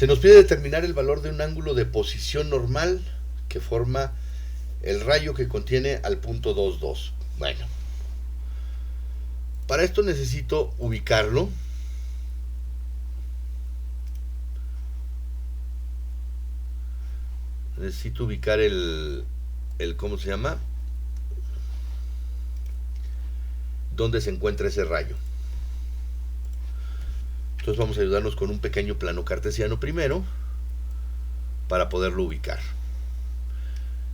Se nos pide determinar el valor de un ángulo de posición normal que forma el rayo que contiene al punto 2,2. Bueno, para esto necesito ubicarlo. Necesito ubicar ¿cómo se llama? ¿Dónde se encuentra ese rayo? Entonces vamos a ayudarnos con un pequeño plano cartesiano primero para poderlo ubicar.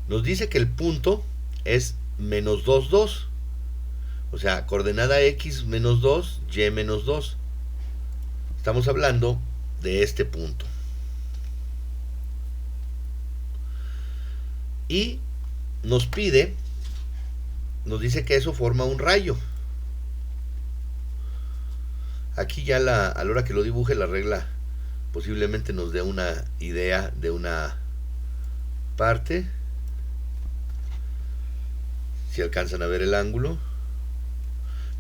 Nos dice que el punto es menos 2,2. O sea, coordenada x menos 2, y menos 2. Estamos hablando de este punto. Y nos dice que eso forma un rayo. Aquí ya a la hora que lo dibuje la regla posiblemente nos dé una idea de una parte. Si alcanzan a ver el ángulo.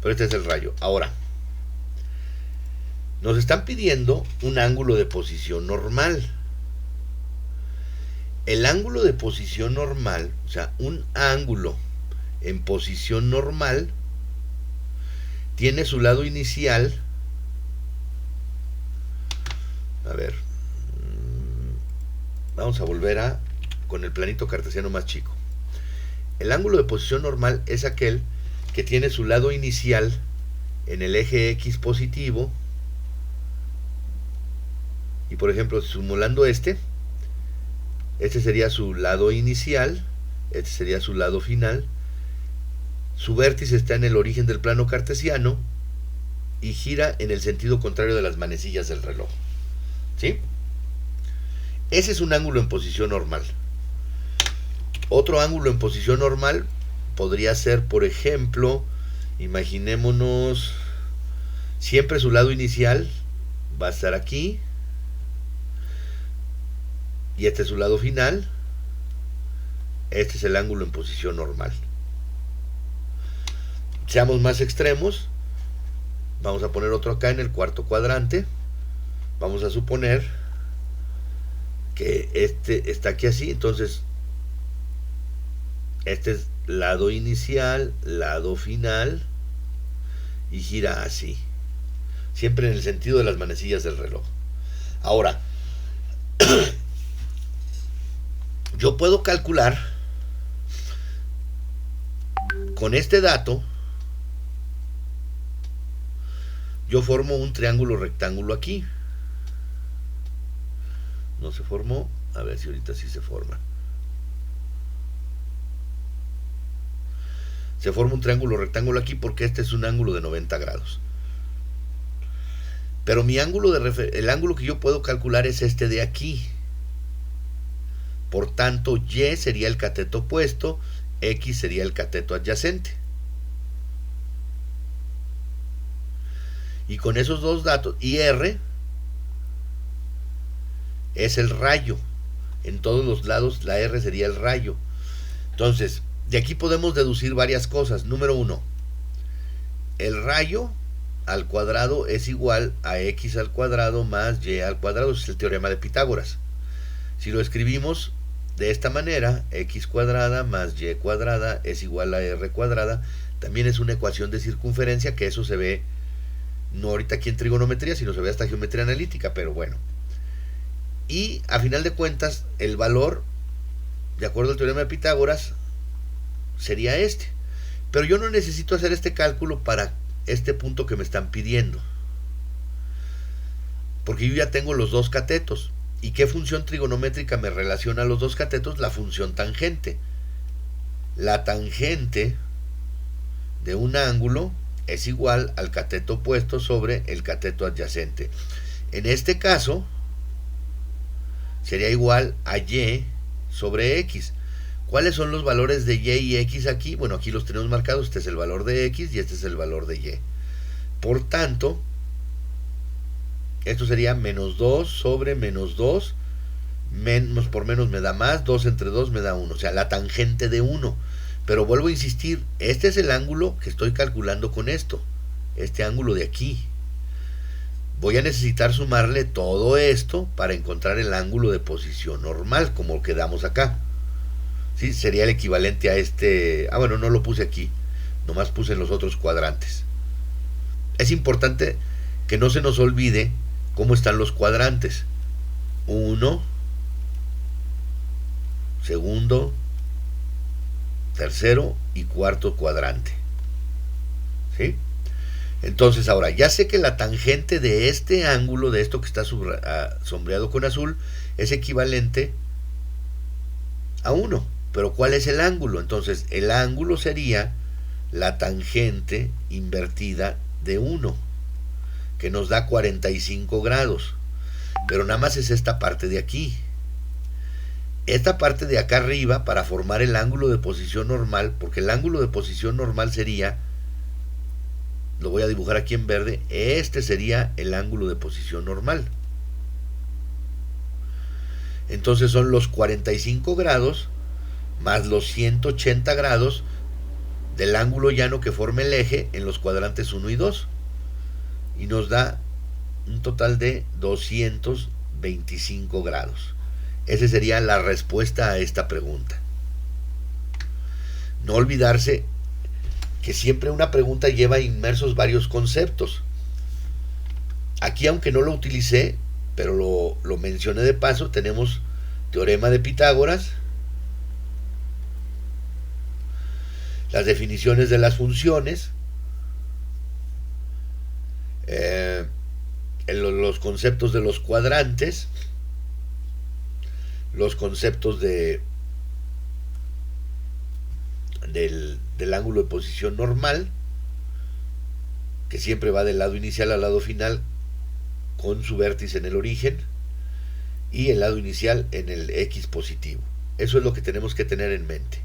Pero este es el rayo. Ahora, nos están pidiendo un ángulo de posición normal. El ángulo de posición normal, o sea, un ángulo en posición normal, tiene su lado inicial. A ver, vamos a volver con el planito cartesiano más chico. El ángulo de posición normal es aquel que tiene su lado inicial en el eje X positivo. Y por ejemplo, simulando este sería su lado inicial, este sería su lado final. Su vértice está en el origen del plano cartesiano y gira en el sentido contrario de las manecillas del reloj. ¿Sí? Ese es un ángulo en posición normal. Otro ángulo en posición normal podría ser, por ejemplo, imaginémonos, siempre su lado inicial va a estar aquí, y este es su lado final. Este es el ángulo en posición normal. Seamos más extremos. Vamos a poner otro acá en el cuarto cuadrante. Vamos a suponer que este está aquí así. Entonces, este es lado inicial, lado final, y gira así. Siempre en el sentido de las manecillas del reloj. Ahora, yo puedo calcular con este dato. Yo formo un triángulo rectángulo aquí. No se formó. A ver si ahorita sí se forma. Se forma un triángulo rectángulo aquí porque este es un ángulo de 90 grados. Pero mi ángulo el ángulo que yo puedo calcular es este de aquí. Por tanto, Y sería el cateto opuesto, X sería el cateto adyacente. Y con esos dos datos, y R es el rayo. En todos los lados la R sería el rayo. Entonces, de aquí podemos deducir varias cosas. Número 1, el rayo al cuadrado es igual a X al cuadrado más Y al cuadrado. Ese es el teorema de Pitágoras. Si lo escribimos de esta manera, X cuadrada más Y cuadrada es igual a R cuadrada, también es una ecuación de circunferencia, que eso se ve no ahorita aquí en trigonometría, sino se ve hasta geometría analítica, pero bueno. Y a final de cuentas, el valor, de acuerdo al teorema de Pitágoras, sería este. Pero yo no necesito hacer este cálculo para este punto que me están pidiendo, porque yo ya tengo los dos catetos. ¿Y qué función trigonométrica me relaciona a los dos catetos? La función tangente. La tangente de un ángulo es igual al cateto opuesto sobre el cateto adyacente. En este caso, sería igual a Y sobre X. ¿Cuáles son los valores de Y y X aquí? Bueno, aquí los tenemos marcados. Este es el valor de X y este es el valor de Y. Por tanto, esto sería menos 2 sobre menos 2. Menos por menos me da más. 2 entre 2 me da 1. O sea, la tangente de 1. Pero vuelvo a insistir, este es el ángulo que estoy calculando con esto. Este ángulo de aquí. voy a necesitar sumarle todo esto para encontrar el ángulo de posición normal, como quedamos acá. ¿Sí? Sería el equivalente a este... Ah, bueno, no lo puse aquí, nomás puse en los otros cuadrantes. Es importante que no se nos olvide cómo están los cuadrantes. 1, segundo, tercero y cuarto cuadrante. ¿Sí? Entonces ahora, ya sé que la tangente de este ángulo, de esto que está sombreado con azul, es equivalente a 1. Pero ¿cuál es el ángulo? Entonces, el ángulo sería la tangente invertida de 1, que nos da 45 grados. Pero nada más es esta parte de aquí. Esta parte de acá arriba, para formar el ángulo de posición normal, porque el ángulo de posición normal sería, lo voy a dibujar aquí en verde, este sería el ángulo de posición normal. Entonces son los 45 grados más los 180 grados del ángulo llano que forma el eje en los cuadrantes 1 y 2. Y nos da un total de 225 grados. Esa sería la respuesta a esta pregunta. No olvidarse que siempre una pregunta lleva inmersos varios conceptos. Aquí, aunque no lo utilicé, pero lo mencioné de paso, tenemos teorema de Pitágoras, las definiciones de las funciones, los conceptos de los cuadrantes, los conceptos del ángulo de posición normal, que siempre va del lado inicial al lado final con su vértice en el origen, y el lado inicial en el X positivo. Eso es lo que tenemos que tener en mente.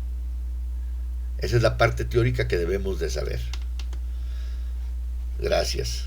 Esa es la parte teórica que debemos de saber. Gracias.